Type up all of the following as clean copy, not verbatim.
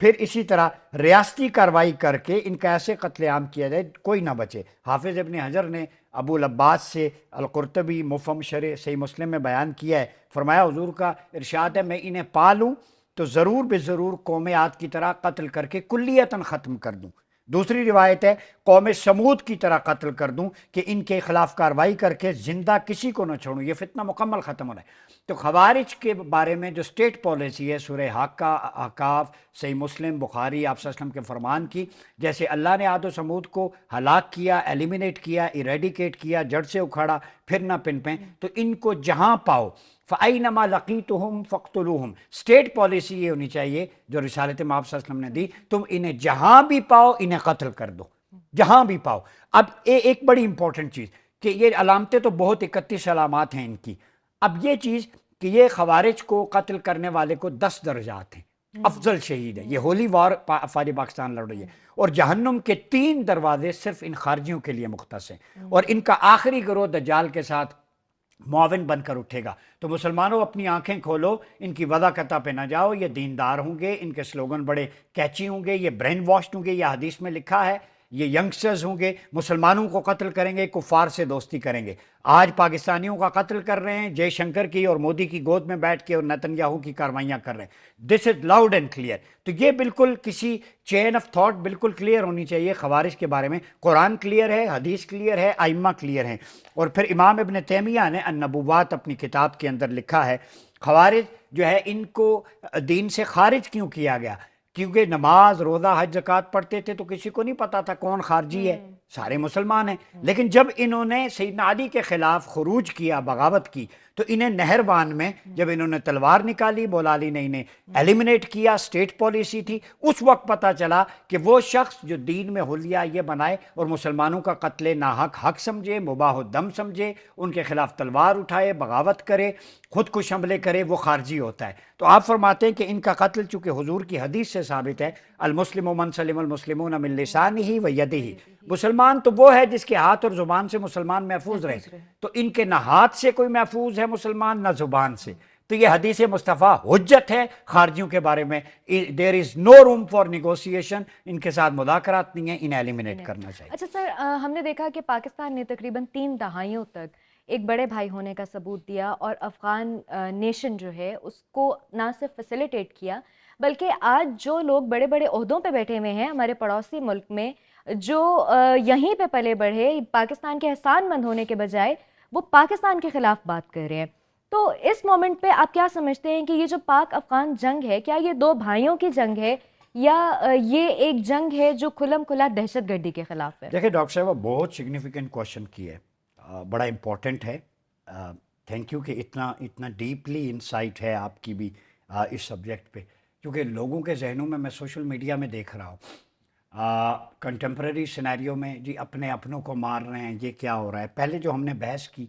پھر اسی طرح ریاستی کارروائی کر کے ان کا ایسے قتل عام کیا جائے کوئی نہ بچے. حافظ ابن حجر نے ابو العباس سے القرطبی مفہم شرح صحیح مسلم میں بیان کیا ہے, فرمایا حضور کا ارشاد ہے, میں انہیں پالوں تو ضرور بے ضرور قوم عاد کی طرح قتل کر کے کلیتاً ختم کر دوں. دوسری روایت ہے قوم سمود کی طرح قتل کر دوں کہ ان کے خلاف کارروائی کر کے زندہ کسی کو نہ چھوڑوں, یہ فتنہ مکمل ختم ہو رہا ہے. تو خوارج کے بارے میں جو اسٹیٹ پالیسی ہے سورہ حاقہ, احقاف, صحیح مسلم, بخاری, آپ صلی اللہ علیہ وسلم کے فرمان کی, جیسے اللہ نے عاد و سمود کو ہلاک کیا, ایلیمینیٹ کیا, ایریڈیکیٹ کیا, جڑ سے اکھاڑا, پھر نہ پن پیں, تو ان کو جہاں پاؤ فَأَيْنَمَا لَقِيتُهُمْ فَاقْتُلُوهُمْ. اسٹیٹ پالیسی یہ ہونی چاہیے جو رسالت مآب صلی اللہ علیہ وسلم نے دی, تم انہیں جہاں بھی پاؤ انہیں قتل کر دو, جہاں بھی پاؤ. اب ایک بڑی امپورٹنٹ چیز کہ یہ علامتیں تو بہت 31 علامات ہیں ان کی. اب یہ چیز کہ یہ خوارج کو قتل کرنے والے کو 10 درجات ہیں, افضل شہید ہے, یہ ہولی وار افواج پاکستان لڑ رہی ہے, اور جہنم کے 3 دروازے صرف ان خارجیوں کے لیے مختص ہیں, اور ان کا آخری گروہ دجال کے ساتھ معاون بن کر اٹھے گا. تو مسلمانوں اپنی آنکھیں کھولو, ان کی وضع قطع پہ نہ جاؤ. یہ دیندار ہوں گے, ان کے سلوگن بڑے کیچی ہوں گے, یہ برین واشڈ ہوں گے, یہ حدیث میں لکھا ہے, یہ ینگسٹرز ہوں گے, مسلمانوں کو قتل کریں گے, کفار سے دوستی کریں گے. آج پاکستانیوں کا قتل کر رہے ہیں, جے شنکر کی اور مودی کی گود میں بیٹھ کے, اور نتنیاہو کی کاروائیاں کر رہے ہیں. دس از لاؤڈ اینڈ کلیئر. تو یہ بالکل کسی چین آف تھاٹ بالکل کلیئر ہونی چاہیے خوارج کے بارے میں. قرآن کلیئر ہے, حدیث کلیئر ہے, ائمہ کلیئر ہیں. اور پھر امام ابن تیمیہ نے النبوات اپنی کتاب کے اندر لکھا ہے خوارج جو ہے ان کو دین سے خارج کیوں کیا گیا, کیونکہ نماز, روزہ, حج, زکوٰۃ پڑھتے تھے تو کسی کو نہیں پتا تھا کون خارجی ہے, سارے مسلمان ہیں. لیکن جب انہوں نے سیدنا علی کے خلاف خروج کیا, بغاوت کی, تو انہیں نہروان میں جب انہوں نے تلوار نکالی, مولا علی نے انہیں ایلیمینیٹ کیا, اسٹیٹ پالیسی تھی, اس وقت پتہ چلا کہ وہ شخص جو دین میں حلیہ یہ بنائے اور مسلمانوں کا قتل ناحق حق سمجھے, مباح الدم سمجھے, ان کے خلاف تلوار اٹھائے, بغاوت کرے, خود کش حملے کرے, وہ خارجی ہوتا ہے. تو آپ فرماتے ہیں کہ ان کا قتل چونکہ حضور کی حدیث سے ثابت ہے, المسلم من سلم المسلمون من لسانہ و یدہ, مسلمان تو وہ ہے جس کے ہاتھ اور زبان سے مسلمان محفوظ رہے. تو ان کے نہ ہاتھ سے کوئی محفوظ ہے مسلمان, نہ زبان سے. تو یہ حدیث مصطفیٰ حجت ہے خارجیوں کے بارے میں. دیر از نو روم فار نیگوسیشن, ان کے ساتھ مذاکرات نہیں ہیں, انہیں ایلیمینیٹ کرنا چاہیے. اچھا سر, ہم نے دیکھا کہ پاکستان نے تقریباً 3 دہائیوں تک ایک بڑے بھائی ہونے کا ثبوت دیا, اور افغان نیشن جو ہے اس کو نہ صرف فیسیلیٹیٹ کیا, بلکہ آج جو لوگ بڑے بڑے عہدوں پہ بیٹھے ہوئے ہیں ہمارے پڑوسی ملک میں, جو یہیں پہ پلے بڑھے, پاکستان کے احسان مند ہونے کے بجائے وہ پاکستان کے خلاف بات کر رہے ہیں. تو اس مومنٹ پہ آپ کیا سمجھتے ہیں کہ یہ جو پاک افغان جنگ ہے, کیا یہ 2 بھائیوں کی جنگ ہے, یا یہ ایک جنگ ہے جو کھلم کھلا دہشت گردی کے خلاف ہے؟ دیکھیں ڈاکٹر صاحب, بہت سگنیفیکنٹ کوشچن کی ہے, بڑا امپورٹنٹ ہے. تھینک یو کہ اتنا ڈیپلی انسائٹ ہے آپ کی بھی اس سبجیکٹ پہ, کیونکہ لوگوں کے ذہنوں میں سوشل میڈیا میں دیکھ رہا ہوں کنٹمپریری سینیریو میں, جی اپنے اپنوں کو مار رہے ہیں, یہ کیا ہو رہا ہے. پہلے جو ہم نے بحث کی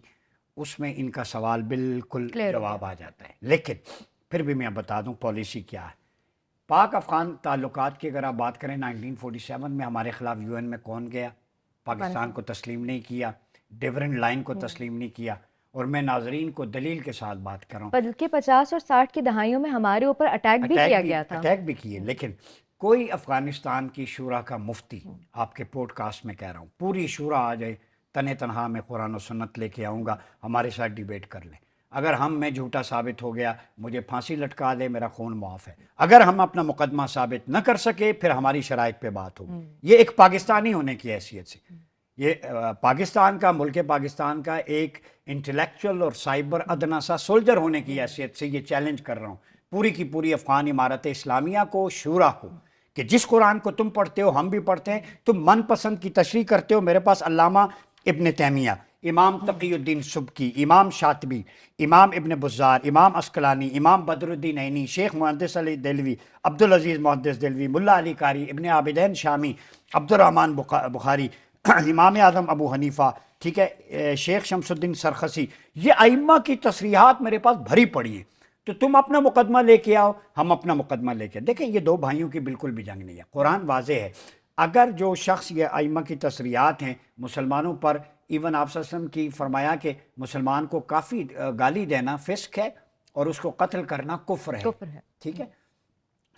اس میں ان کا سوال بالکل جواب آ جاتا ہے, لیکن پھر بھی میں بتا دوں پالیسی کیا ہے. پاک افغان تعلقات کی اگر آپ بات کریں, 1947 میں ہمارے خلاف UN میں کون گیا, پاکستان کو تسلیم نہیں کیا, ڈیورنٹ لائن کو تسلیم نہیں کیا. اور میں ناظرین کو دلیل کے ساتھ بات کر رہا ہوں, بلکہ 50 اور 60 کی دہائیوں میں ہمارے اوپر اٹیک بھی کیا گیا تھا, اٹیک بھی کیے. لیکن کوئی افغانستان کی شورا کا مفتی, آپ کے پوڈ کاسٹ میں کہہ رہا ہوں, پوری شورا آ جائے, تنہ تنہا میں قرآن و سنت لے کے آؤں گا, ہمارے ساتھ ڈیبیٹ کر لیں. اگر میں جھوٹا ثابت ہو گیا, مجھے پھانسی لٹکا دے, میرا خون معاف ہے. اگر ہم اپنا مقدمہ ثابت نہ کر سکے, پھر ہماری شرائط پہ بات ہوگی. یہ ایک پاکستانی ہونے کی حیثیت سے, یہ پاکستان کا, ملک پاکستان کا ایک انٹلیکچوئل اور سائبر ادنا سا سولجر ہونے کی حیثیت سے یہ چیلنج کر رہا ہوں پوری کی پوری افغان امارت اسلامیہ کو, شورا کو, کہ جس قرآن کو تم پڑھتے ہو ہم بھی پڑھتے ہیں, تم من پسند کی تشریح کرتے ہو. میرے پاس علامہ ابن تیمیہ, امام تقی الدین سبکی, امام شاطبی, امام ابن بزار, امام عسقلانی, امام بدر الدین عینی, شیخ محدث علی دہلوی, عبدالعزیز محدث دہلوی, ملا علی قاری, ابن عابدین شامی, عبدالرحمن بخاری, امام اعظم ابو حنیفہ, ٹھیک ہے, شیخ شمس الدین سرخسی, یہ ائمہ کی تصریحات میرے پاس بھری پڑی ہیں. تو تم اپنا مقدمہ لے کے آؤ, ہم اپنا مقدمہ لے کے. دیکھیں یہ 2 بھائیوں کی بالکل بھی جنگ نہیں ہے, قرآن واضح ہے. اگر جو شخص یہ ائمہ کی تصریحات ہیں مسلمانوں پر, ایون آپ صلی اللہ علیہ وسلم کی فرمایا کہ مسلمان کو کافی گالی دینا فسق ہے, اور اس کو قتل کرنا کفر ہے, ٹھیک ہے.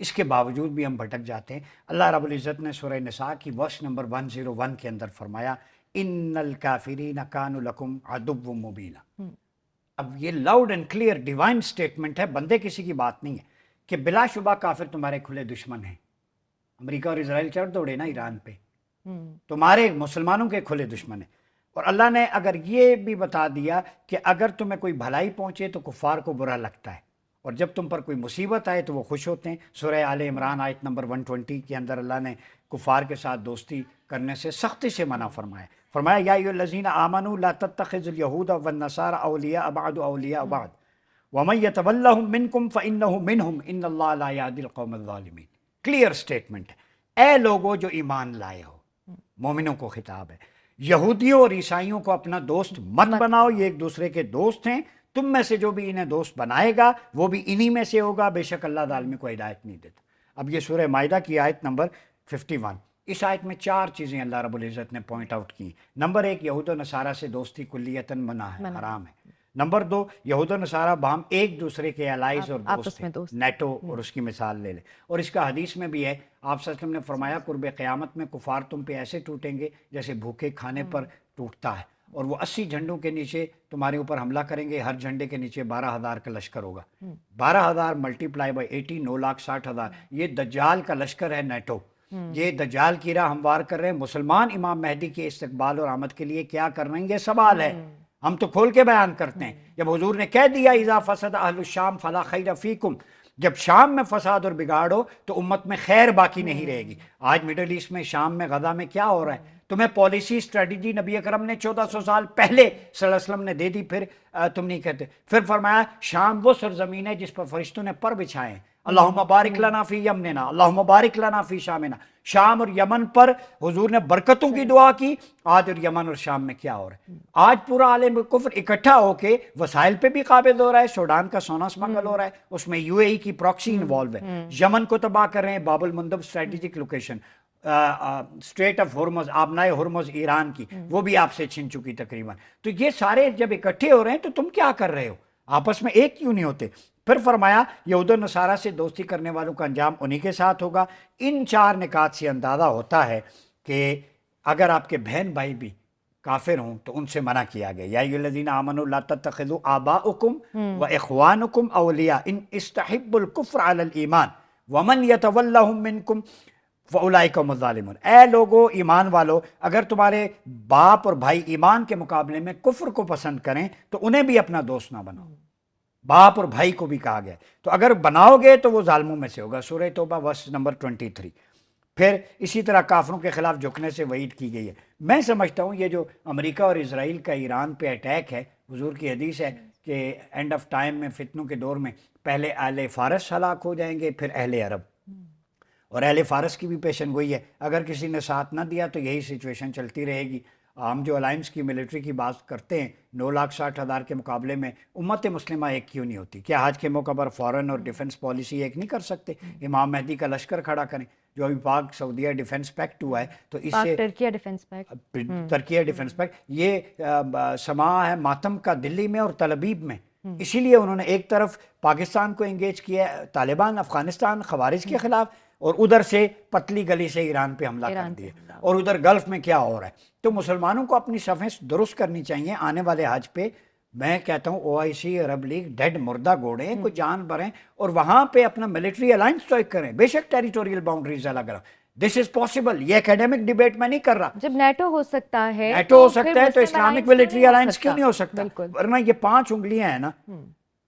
اس کے باوجود بھی ہم بھٹک جاتے ہیں. اللہ رب العزت نے سورہ نساء کی ورس نمبر 101 کے اندر فرمایا ان الکافرین کانوا لکم عدو مبینا. اب یہ loud and clear divine statement ہے, بندے کسی کی بات نہیں ہے, کہ بلا شبہ کافر تمہارے کھلے دشمن ہیں. امریکہ اور اسرائیل چڑھ دوڑے نا ایران پہ, تمہارے مسلمانوں کے کھلے دشمن ہیں. اور اللہ نے اگر یہ بھی بتا دیا کہ اگر تمہیں کوئی بھلائی پہنچے تو کفار کو برا لگتا ہے, اور جب تم پر کوئی مصیبت آئے تو وہ خوش ہوتے ہیں. سورہ آل عمران آیت نمبر 120 کے اندر اللہ نے کفار کے ساتھ دوستی کرنے سے سختی سے منع فرمایا یا ایھا الذین آمنوا لا تتخذوا اليہود والنصارى اولیاء بعض اولیاء بعض ومن یتولہم منکم فانہ منہم ان اللہ لا یہدی القوم الظالمین. کلیئر سٹیٹمنٹ ہے. اے لوگوں جو ایمان لائے ہو, مومنوں کو خطاب ہے, یہودیوں اور عیسائیوں کو اپنا دوست مت بناؤ, یہ ایک دوسرے کے دوست ہیں. تم میں سے جو بھی انہیں دوست بنائے گا وہ بھی انہی میں سے ہوگا, بے شک اللہ عالم کو ہدایت نہیں دیتا. اب یہ سورہ مائدہ کی آیت نمبر 51. اس آیت میں 4 چیزیں اللہ رب العزت نے پوائنٹ آؤٹ کی. نمبر 1, یہود و نصارہ سے دوستی کلیتاً منع ہے, حرام ہے. نمبر 2, یہود و نصارہ باہم ایک دوسرے کے الائز اور دوست ہیں. نیٹو اور اس کی مثال لے لیں. اور اس کا حدیث میں بھی ہے, آپ صلی اللہ علیہ وسلم نے فرمایا قرب قیامت میں کفار تم پہ ایسے ٹوٹیں گے جیسے بھوکے کھانے پر ٹوٹتا ہے, اور وہ 80 جھنڈوں کے نیچے تمہارے اوپر حملہ کریں گے. ہر جھنڈے کے نیچے 12,000 کا لشکر ہوگا. 12,000 ملٹیپلائی بائی 80 9,60,000. یہ دجال کا لشکر ہے نیٹو. یہ دجال کی راہ ہموار کر رہے ہیں. مسلمان امام مہدی کے استقبال اور آمد کے لیے کیا کر رہے ہیں, یہ سوال ہے. ہم تو کھول کے بیان کرتے ہیں. جب حضور نے کہہ دیا اذا فسد اہل الشام فلا خیر فیکم, جب شام میں فساد اور بگاڑ ہو تو امت میں خیر باقی نہیں رہے گی. آج مڈل ایسٹ میں, شام میں, غزہ میں کیا ہو رہا ہے؟ تمہیں پالیسی اسٹریٹجی نبی اکرم نے 1400 سال پہلے صلی اللہ علیہ وسلم نے دے دی, پھر تم نہیں کہتے. پھر فرمایا شام وہ سرزمین ہے جس پر فرشتوں نے پر بچھائے ہیں. اللہم بارک لنا فی یمننا, اللہم بارک لنا فی شامنا. شام اور یمن پر حضور نے برکتوں کی دعا کی. آج اور یمن اور شام میں کیا ہو رہا ہے؟ آج پورا عالم کفر اکٹھا ہو کے وسائل پہ بھی قابض ہو رہا ہے. سوڈان کا سونا اسمگل ہو رہا ہے, اس میں یو اے ای کی پراکسی انوالو ہے. یمن کو تباہ کر رہے ہیں, Bab al Mandeb strategic location, strait of Hormuz, آبنائے ہرمز ایران کی, وہ بھی آپ سے چھن چکی تقریباً. تو یہ سارے جب اکٹھے ہو رہے ہیں تو تم کیا کر رہے ہو؟ آپس میں ایک کیوں نہیں ہوتے؟ پھر فرمایا یہود و نصارہ سے دوستی کرنے والوں کا انجام انہی کے ساتھ ہوگا. ان 4 نکات سے اندازہ ہوتا ہے کہ اگر آپ کے بہن بھائی بھی کافر ہوں تو ان سے منع کیا گیا. یا ایھا الذین آمنوا لا تتخذوا آباءکم واخوانکم اولیاء ان استحبوا الکفر علی الایمان ومن یتولہم منکم فاولئک هم الظالمون. اے لوگو ایمان والو, اگر تمہارے باپ اور بھائی ایمان کے مقابلے میں کفر کو پسند کریں تو انہیں بھی اپنا دوست نہ بناؤ. باپ اور بھائی کو بھی کہا گیا, تو اگر بناؤ گے تو وہ ظالموں میں سے ہوگا. سورہ توبہ ورس نمبر 23. پھر اسی طرح کافروں کے خلاف جھکنے سے وعید کی گئی ہے. میں سمجھتا ہوں یہ جو امریکہ اور اسرائیل کا ایران پہ اٹیک ہے, حضور کی حدیث ہے کہ اینڈ آف ٹائم میں, فتنوں کے دور میں, پہلے اہل فارس ہلاک ہو جائیں گے, پھر اہل عرب. اور اہل فارس کی بھی پیشن گوئی ہے, اگر کسی نے ساتھ نہ دیا تو یہی سچویشن چلتی رہے گی. ہم جو الائنس کی ملٹری کی بات کرتے ہیں 9,60,000 کے مقابلے میں امت مسلمہ ایک کیوں نہیں ہوتی؟ کیا حج کے موقع پر فورن اور ڈیفنس پالیسی ایک نہیں کر سکتے؟ امام مہدی کا لشکر کھڑا کریں, جو ابھی پاک سعودیہ ڈیفنس پیکٹ ہوا ہے, تو اس سے Türkiye defence packet, Türkiye defence packet, یہ سماع ہے ماتم کا دلی میں اور تل ابیب میں. اسی لیے انہوں نے ایک طرف پاکستان کو انگیج کیا ہے, طالبان افغانستان خوارج کے خلاف, اور ادھر سے پتلی گلی سے ایران پہ حملہ کر دیا. اور ادھر گلف میں کیا ہو رہا ہے؟ تو مسلمانوں کو اپنی صفیں درست کرنی چاہیے. آنے والے حج پہ میں کہتا ہوں OIC, عرب لیگ ڈیڈ مردہ گھوڑے کو جان بھریں اور وہاں پہ اپنا ملٹری الائنس اسٹرائک کریں. بے شک ٹیریٹوریل باؤنڈریز الگ رہا, دس از پاسبل. یہ اکیڈمک ڈیبیٹ میں نہیں کر رہا. جب نیٹو ہو سکتا ہے, نیٹو ہو سکتا ہے تو اسلامک ملٹری الائنس کیوں نہیں ہو سکتا؟ بالکل. ورنہ یہ 5 انگلیاں ہیں نا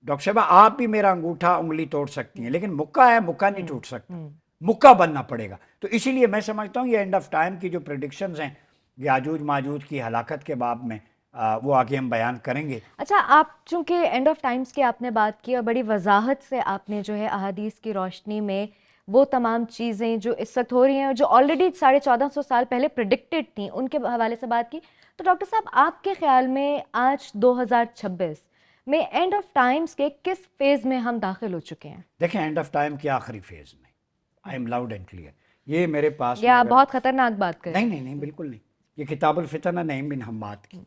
ڈاکٹر صاحبہ, آپ بھی میرا انگوٹھا انگلی توڑ سکتی ہیں, لیکن مکہ ہے, مکہ نہیں ٹوٹ سکتا, مکہ بننا پڑے گا. تو اسی لیے میں سمجھتا ہوں یہ اینڈ آف ٹائم کی جو پریڈکشنز ہیں یاجوج ماجوج کی ہلاکت کے باب میں, وہ آگے ہم بیان کریں گے. اچھا, آپ چونکہ اینڈ آف ٹائمز کی آپ نے بات کی اور بڑی وضاحت سے آپ نے جو ہے احادیث کی روشنی میں وہ تمام چیزیں جو اس وقت ہو رہی ہیں اور جو آلریڈی 1450 سال پہلے پریڈکٹڈ تھیں ان کے حوالے سے بات کی, تو ڈاکٹر صاحب آپ کے خیال میں آج 2026 میں اینڈ آف ٹائمز کے کس فیز میں ہم داخل ہو چکے ہیں؟ دیکھیں اینڈ آف ٹائم کے آخری فیز میں, I am loud and clear. یہ میرے پاس یا بہت خطرناک بات کریں. نہیں بالکل نہیں. یہ کتاب الفتن ہے نعیم بن حماد کی.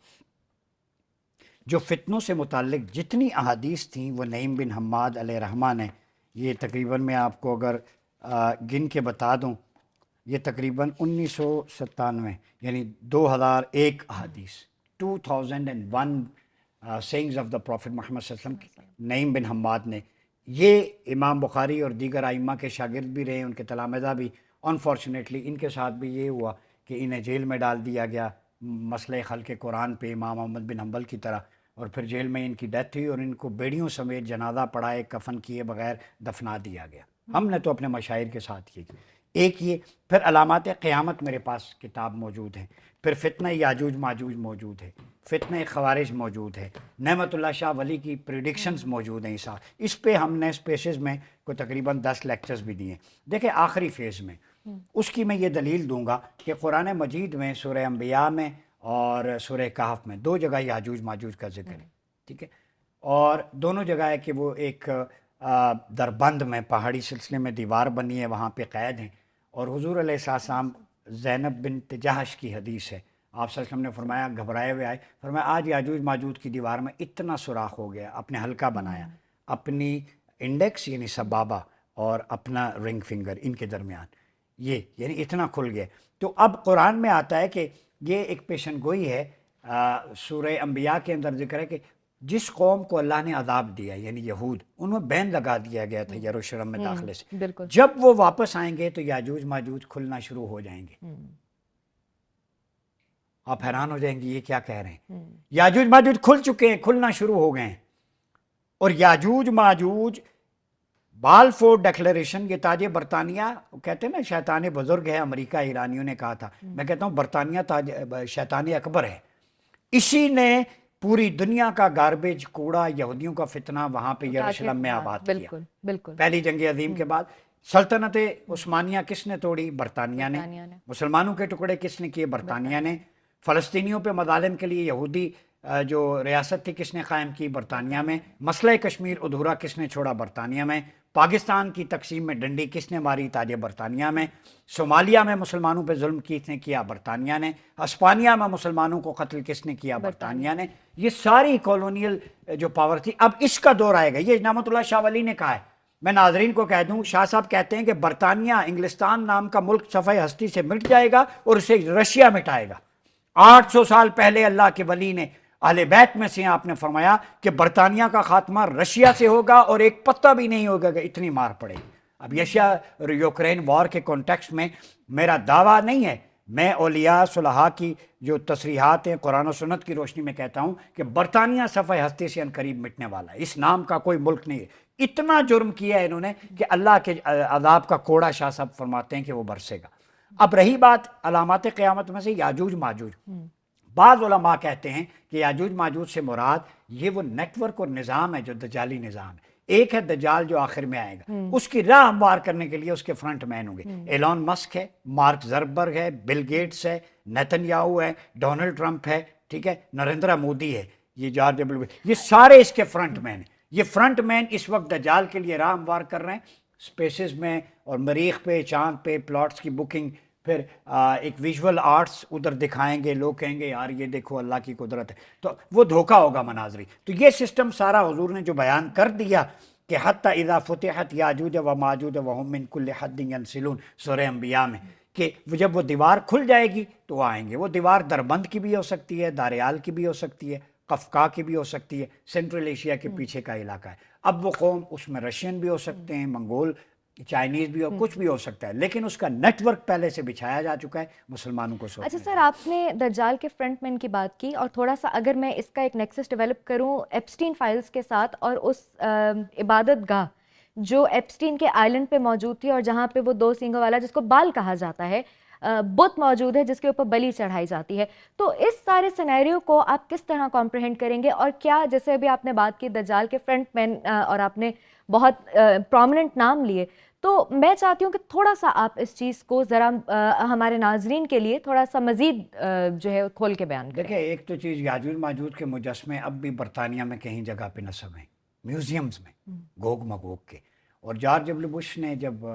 جو فتنوں سے متعلق جتنی احادیث تھیں وہ نعیم بن حماد علیہ رحمہ نے, یہ تقریباً میں آپ کو اگر گن کے بتا دوں، یہ تقریباً 1997 یعنی 2001 احادیث، 2001 سینگز آف دا پروفٹ محمد صلی اللہ علیہ وسلم، نعیم بن حماد نے، یہ امام بخاری اور دیگر ائمہ کے شاگرد بھی رہے، ان کے تلامذہ بھی، انفارچونیٹلی ان کے ساتھ بھی یہ ہوا کہ انہیں جیل میں ڈال دیا گیا مسئلہ خلق قرآن پہ امام احمد بن حنبل کی طرح، اور پھر جیل میں ان کی ڈیتھ ہوئی اور ان کو بیڑیوں سمیت جنازہ پڑھائے، کفن کیے بغیر دفنا دیا گیا۔ ہم نے تو اپنے مشاہیر کے ساتھ یہ ایک یہ، پھر علامات قیامت میرے پاس کتاب موجود ہے، پھر فتنہ یاجوج ماجوج موجود ہے، فتنہ خوارج موجود ہے، نعمت اللہ شاہ ولی کی پریڈکشنز موجود ہیں، اس پہ ہم نے اسپیسز میں کوئی تقریباً 10 لیکچرز بھی دیے۔ دیکھیں آخری فیز میں اس کی میں یہ دلیل دوں گا کہ قرآن مجید میں سورہ انبیاء میں اور سورہ کہف میں 2 جگہ یاجوج ماجوج کا ذکر ہے، ٹھیک ہے، اور دونوں جگہ ہے کہ وہ ایک دربند میں پہاڑی سلسلے میں دیوار بنی ہے، وہاں پہ قید ہیں، اور حضور علیہ السلام زینب بنت جہش کی حدیث ہے، آپ صلی اللہ علیہ وسلم نے فرمایا، گھبرائے ہوئے آئے، فرمایا آج یاجوج ماجوج کی دیوار میں اتنا سوراخ ہو گیا، اپنے حلقہ بنایا، اپنی انڈیکس یعنی سبابہ اور اپنا رنگ فنگر ان کے درمیان، یہ یعنی اتنا کھل گیا۔ تو اب قرآن میں آتا ہے کہ یہ ایک پیشن گوئی ہے، سورہ انبیاء کے اندر ذکر ہے کہ جس قوم کو اللہ نے عذاب دیا یعنی یہود، ان میں بین لگا دیا گیا تھا یروشلم میں داخلے سے، بالکل، جب وہ واپس آئیں گے تو یاجوج ماجوج کھلنا شروع ہو جائیں گے۔ آپ حیران ہو جائیں گے یہ کیا کہہ رہے ہیں، یاجوج ماجوج کھل چکے ہیں، کھلنا شروع ہو گئے ہیں، اور یاجوج ماجوج بالفور ڈیکلیریشن، یہ تاج برطانیہ کہتے ہیں نا، شیطان بزرگ ہے، امریکہ ایرانیوں نے کہا تھا، میں کہتا ہوں برطانیہ تاج شیطان اکبر ہے، اسی نے پوری دنیا کا گاربیج کوڑا یہودیوں کا فتنہ وہاں پہ یروشلم میں آباد کیا۔ بالکل بالکل، پہلی جنگ عظیم کے بعد سلطنت عثمانیہ کس نے توڑی؟ برطانیہ نے۔ مسلمانوں کے ٹکڑے کس نے کیے؟ برطانیہ نے۔ فلسطینیوں پہ مظالم کے لیے یہودی جو ریاست تھی کس نے قائم کی؟ برطانیہ میں۔ مسئلہ کشمیر ادھورا کس نے چھوڑا؟ برطانیہ میں۔ پاکستان کی تقسیم میں ڈنڈی کس نے ماری؟ تاج برطانیہ میں۔ صومالیہ میں مسلمانوں پہ ظلم کس نے کیا؟ برطانیہ نے۔ ہسپانیہ میں مسلمانوں کو قتل کس نے کیا؟ برطانیہ نے۔ یہ ساری کالونیل جو پاور تھی، اب اس کا دور آئے گا، یہ نعمت اللہ شاہ ولی نے کہا ہے۔ میں ناظرین کو کہہ دوں، شاہ صاحب کہتے ہیں کہ برطانیہ انگلستان نام کا ملک صفحہ ہستی سے مٹ جائے گا اور اسے رشیا مٹائے گا۔ 800 سال پہلے اللہ کے ولی نے اہل بیت میں سے آپ نے فرمایا کہ برطانیہ کا خاتمہ رشیا سے ہوگا اور ایک پتہ بھی نہیں ہوگا کہ اتنی مار پڑے گی۔ اب رشیا اور یوکرین وار کے کانٹیکسٹ میں میرا دعویٰ نہیں ہے، میں اولیاء صلحاء کی جو تصریحات ہیں قرآن و سنت کی روشنی میں کہتا ہوں کہ برطانیہ صفحہ ہستی سے عنقریب مٹنے والا ہے، اس نام کا کوئی ملک نہیں ہے۔ اتنا جرم کیا ہے انہوں نے کہ اللہ کے عذاب کا کوڑا شاہ صاحب فرماتے ہیں کہ وہ برسے گا۔ اب رہی بات علامات قیامت میں سے یاجوج ماجوج، بعض علماء کہتے ہیں کہ یاجوج ماجوج سے مراد یہ وہ نیٹ ورک اور نظام ہے جو دجالی نظام ہے۔ ایک ہے دجال جو آخر میں آئے گا، اس کی راہ ہموار کرنے کے لیے اس کے فرنٹ مین ہوں گے، ایلون مسک ہے، مارک زربرگ ہے، بل گیٹس ہے، نیتن یاہو ہے، ڈونلڈ ٹرمپ ہے، ٹھیک ہے، نریندر مودی ہے، یہ جارج ڈبلیو، یہ سارے اس کے فرنٹ مین ہیں۔ یہ فرنٹ مین اس وقت دجال کے لیے راہ ہموار کر رہے ہیں، اسپیسز میں اور مریخ پہ، چاند پہ پلاٹس کی بکنگ، پھر ایک ویژول آرٹس ادھر دکھائیں گے، لوگ کہیں گے یار یہ دیکھو اللہ کی قدرت ہے، تو وہ دھوکہ ہوگا مناظری۔ تو یہ سسٹم سارا حضور نے جو بیان کر دیا کہ حتی اذا فتحت یاجوج و ماجوج وہم من کل حد ینسلون، سورہ انبیاء میں، کہ جب وہ دیوار کھل جائے گی تو وہ آئیں گے۔ وہ دیوار دربند کی بھی ہو سکتی ہے، داریال کی بھی ہو سکتی ہے، قفقاع کی بھی ہو سکتی ہے، سینٹرل ایشیا کے پیچھے کا علاقہ ہے۔ اب وہ قوم اس میں رشین بھی ہو سکتے ہیں، منگول، چائنیز بھی ہو، کچھ بھی ہو سکتا ہے، لیکن اس کا نیٹ ورک پہلے سے بچھایا جا چکا ہے مسلمانوں کو سوچنے۔ اچھا سر، آپ نے دجال کے فرنٹ مین کی بات کی، اور تھوڑا سا اگر میں اس کا ایک نیکسس ڈیولپ کروں ایپسٹین فائلز کے ساتھ، اور اس عبادت گاہ جو ایپسٹین کے آئلینڈ پہ موجود تھی اور جہاں پہ وہ 2 سینگوں والا جس کو بال کہا جاتا ہے بت موجود ہے جس کے اوپر بلی چڑھائی جاتی ہے، تو اس سارے سینیریو کو آپ کس طرح کمپریہنڈ کریں گے؟ اور کیا جیسے ابھی آپ نے بات کی دجال کے فرنٹ مین اور آپ نے بہت پرومیننٹ نام لیے، تو میں چاہتی ہوں کہ تھوڑا سا آپ اس چیز کو ذرا ہمارے ناظرین کے لیے تھوڑا سا مزید جو ہے کھول کے بیان کریں۔ دیکھیں ایک تو چیز، یاجوج ماجوج کے مجسمے اب بھی برطانیہ میں کہیں جگہ پہ نصب ہیں، میوزیمز میں، گوگ مگوگ کے۔ اور جارج ڈبلیو بش نے جب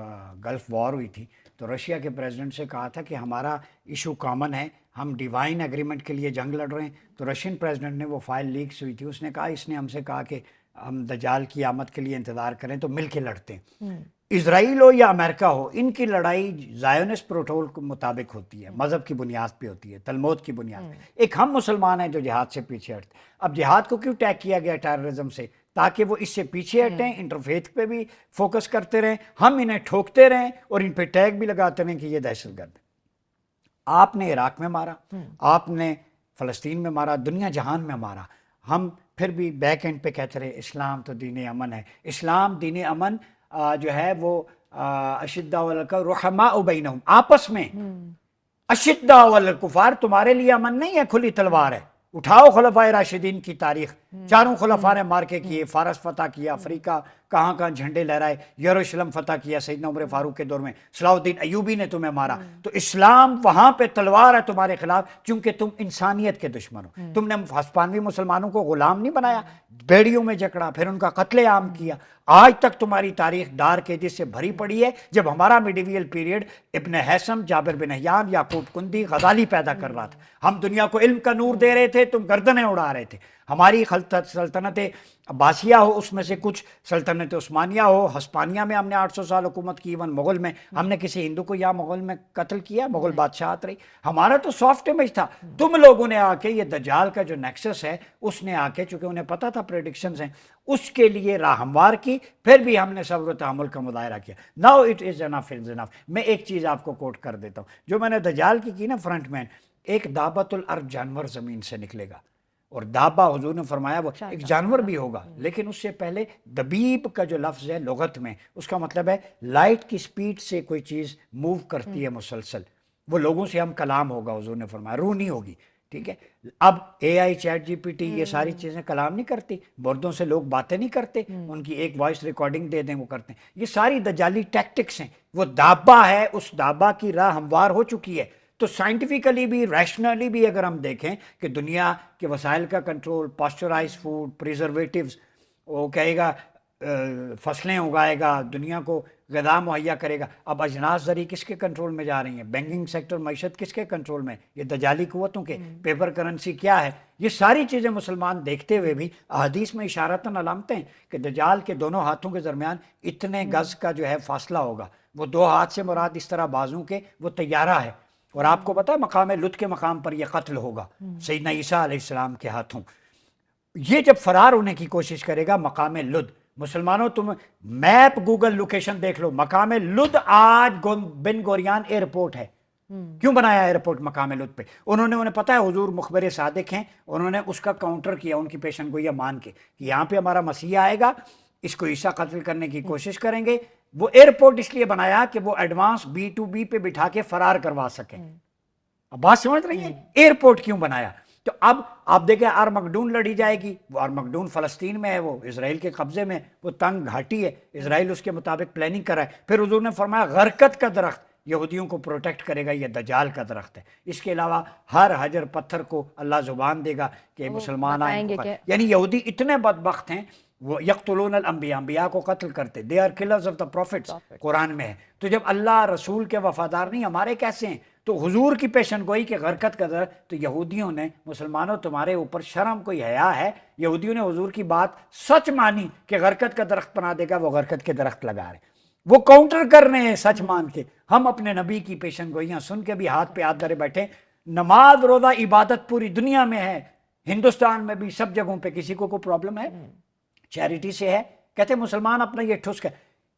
گلف وار ہوئی تھی تو رشیا کے پریزیڈنٹ سے کہا تھا کہ ہمارا ایشو کامن ہے، ہم ڈیوائن ایگریمنٹ کے لیے جنگ لڑ رہے ہیں، تو رشین پریزیڈنٹ نے وہ فائل لیکس ہوئی تھی، اس نے کہا اس نے ہم سے کہا کہ ہم دجال کی آمد کے لیے انتظار کریں تو مل کے لڑتے ہیں۔ اسرائیل ہو یا امریکہ ہو، ان کی لڑائی زائونسٹ پروٹوکول کے مطابق ہوتی ہے، مذہب کی بنیاد پہ ہوتی ہے، تلمود کی بنیاد پہ۔ ایک ہم مسلمان ہیں جو جہاد سے پیچھے ہٹتے۔ اب جہاد کو کیوں ٹیگ کیا گیا ٹیررزم سے؟ تاکہ وہ اس سے پیچھے ہٹیں، انٹرفیتھ پہ بھی فوکس کرتے رہیں، ہم انہیں ٹھوکتے رہیں اور ان پہ ٹیگ بھی لگاتے رہیں کہ یہ دہشت گرد ہے۔ آپ نے عراق میں مارا، آپ نے فلسطین میں مارا، دنیا جہان میں مارا، ہم پھر بھی بیک اینڈ پہ کہتے رہے اسلام تو دین امن ہے۔ اسلام دین امن جو ہے وہ اشداء رحماء بینہم، آپس میں اشداء الکفار، تمہارے لیے امن نہیں ہے کھلی تلوار ہے۔ اٹھاؤ خلفائے راشدین کی تاریخ، چاروں خلفاء نے مار کے کیے، فارس فتح کیا، افریقہ کہاں کہاں جھنڈے لہرائے، یروشلم فتح کیا سیدنا عمر فاروق کے دور میں، صلاح الدین ایوبی نے تمہیں مارا۔ تو اسلام وہاں پہ تلوار ہے تمہارے خلاف، کیونکہ تم انسانیت کے دشمن ہو۔ تم نے ہسپانوی مسلمانوں کو غلام نہیں بنایا، بیڑیوں میں جکڑا، پھر ان کا قتل عام کیا۔ آج تک تمہاری تاریخ ڈارک ایجز سے بھری پڑی ہے۔ جب ہمارا میڈیویل پیریڈ ابن حیثم، جابر بن حیان، یعقوب کندی، غزالی پیدا کر رہا تھا، ہم دنیا کو علم کا نور دے رہے تھے، تم گردنیں اڑا رہے تھے۔ ہماری سلطنت عباسیہ ہو، اس میں سے کچھ سلطنت عثمانیہ ہو، ہسپانیہ میں ہم نے 800 سال حکومت کی، ایون مغل میں ہم نے کسی ہندو کو یا مغل میں قتل کیا؟ مغل بادشاہت رہی، ہمارا تو سافٹ امیج تھا۔ تم لوگوں نے آ کے یہ دجال کا جو نیکسس ہے، اس نے آ کے، چونکہ انہیں پتا تھا پریڈکشنز ہیں، اس کے لیے راہ ہموار کی، پھر بھی ہم نے صبر و تحمل کا مظاہرہ کیا۔ ناؤ اٹ از انف از انف۔ میں ایک چیز آپ کو کوٹ کر دیتا ہوں، جو میں نے دجال کی نا فرنٹ مین، ایک دابت الارض جانور زمین سے نکلے گا، اور دابا حضور نے فرمایا وہ ایک جانور بھی ہوگا، لیکن اس سے پہلے دبیب کا جو لفظ ہے لغت میں، اس کا مطلب ہے لائٹ کی سپیڈ سے کوئی چیز موو کرتی ہے مسلسل، وہ لوگوں سے ہم کلام ہوگا، حضور نے فرمایا، روح نہیں ہوگی، ٹھیک ہے۔ اب اے آئی، چیٹ جی پی ٹی، یہ ساری چیزیں کلام نہیں کرتی، مردوں سے لوگ باتیں نہیں کرتے، ان کی ایک وائس ریکارڈنگ دے دیں وہ کرتے ہیں، یہ ساری دجالی ٹیکٹکس ہیں۔ وہ دابا ہے، اس دابا کی راہ ہموار ہو چکی ہے۔ تو سائنٹیفکلی بھی، ریشنلی بھی اگر ہم دیکھیں کہ دنیا کے وسائل کا کنٹرول، پاسچرائز فوڈ، پریزرویٹیوز، وہ کہے گا فصلیں اگائے گا، دنیا کو غذا مہیا کرے گا۔ اب اجناس زرعی کس کے کنٹرول میں جا رہی ہیں؟ بینکنگ سیکٹر، معیشت کس کے کنٹرول میں؟ یہ دجالی قوتوں کے۔ پیپر کرنسی کیا ہے؟ یہ ساری چیزیں مسلمان دیکھتے ہوئے بھی احادیث میں اشارتاً علامتیں ہیں کہ دجال کے دونوں ہاتھوں کے درمیان اتنے گز کا جو ہے فاصلہ ہوگا۔ وہ دو ہاتھ سے مراد اس طرح بازوں کے، وہ طیارہ ہے۔ اور آپ کو پتہ ہے مقام لط کے مقام پر یہ قتل ہوگا سیدنا عیسیٰ علیہ السلام کے ہاتھوں۔ یہ جب فرار ہونے کی کوشش کرے گا مقام لد، مسلمانوں تم میپ گوگل لوکیشن دیکھ لو، مقام لد آج بن گوریان ایئرپورٹ ہے۔ کیوں بنایا ایئرپورٹ مقام لد پہ؟ انہیں پتا ہے حضور مخبر صادق ہیں، انہوں نے اس کا کاؤنٹر کیا، ان کی پیشن گوئیاں مان کے کہ یہاں پہ ہمارا مسیح آئے گا، اس کو عیسیٰ قتل کرنے کی کوشش کریں گے۔ وہ ایئرپورٹ اس لیے بنایا کہ وہ ایڈوانس B2B پہ بٹھا کے فرار کروا سکیں۔ اب بات سمجھ رہی ہیں؟ ایئرپورٹ کیوں بنایا؟ تو اب آپ دیکھیں آرمگڈون لڑی جائے گی، وہ آرمگڈون فلسطین میں ہے، وہ اسرائیل کے قبضے میں، وہ تنگ گھاٹی ہے، اسرائیل اس کے مطابق پلاننگ کر رہا ہے۔ پھر حضور نے فرمایا غرقت کا درخت یہودیوں کو پروٹیکٹ کرے گا، یہ دجال کا درخت ہے۔ اس کے علاوہ ہر حجر پتھر کو اللہ زبان دے گا کہ مسلمان آئیں گے، یعنی یہودی اتنے بدبخت ہیں، وہ یقتلون الانبیاء، انبیاء کو قتل کرتے، they are killers of the prophets, قرآن میں ہے۔ تو جب اللہ رسول کے وفادار نہیں، ہمارے کیسے ہیں؟ تو حضور کی پیشن گوئی کہ غرقت کا درخت، تو یہودیوں نے، مسلمانوں تمہارے اوپر شرم کوئی حیا ہے؟ یہودیوں نے حضور کی بات سچ مانی کہ غرقت کا درخت بنا دے گا، وہ غرقت کے درخت لگا رہے، وہ کاؤنٹر کر رہے ہیں سچ مان کے۔ ہم اپنے نبی کی پیشن گوئیاں سن کے بھی ہاتھ پہ ہاتھ دھرے بیٹھے۔ نماز روزہ عبادت پوری دنیا میں ہے، ہندوستان میں بھی سب جگہوں پہ، کسی کو کوئی پرابلم ہے؟ چیریٹی سے ہے؟ کہتے ہیں مسلمان اپنا یہ ٹھسک ہے۔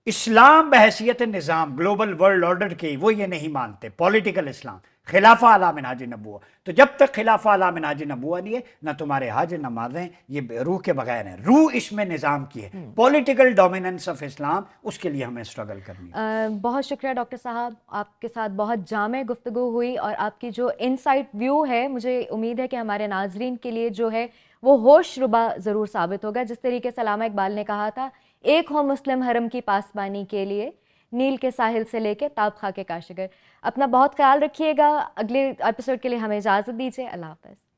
اسلام بحیثیت نظام گلوبل ورلڈ آرڈر کے، وہ یہ نہیں مانتے، پولیٹیکل اسلام، خلافہ علی منہاج نبوہ۔ تو جب تک خلافہ علی منہاج نبوہ نہیں ہے، نہ تمہارے حج نمازیں، یہ روح کے بغیر ہیں۔ روح اس میں نظام کی ہے، پولیٹیکل ڈومیننس آف اسلام، اس کے لیے ہمیں اسٹرگل کرنی ہے۔ بہت شکریہ ڈاکٹر صاحب، آپ کے ساتھ بہت جامع گفتگو ہوئی، اور آپ کی جو انسائٹ ویو ہے، مجھے امید ہے کہ ہمارے ناظرین کے لیے جو ہے وہ ہوش ربا ضرور ثابت ہوگا۔ جس طریقے سے علامہ اقبال نے کہا تھا، ایک ہو مسلم حرم کی پاسبانی کے لیے، نیل کے ساحل سے لے کے تاب خاک کاشگر۔ اپنا بہت خیال رکھیے گا، اگلے ایپیسوڈ کے لیے ہمیں اجازت دیجیے، اللہ حافظ۔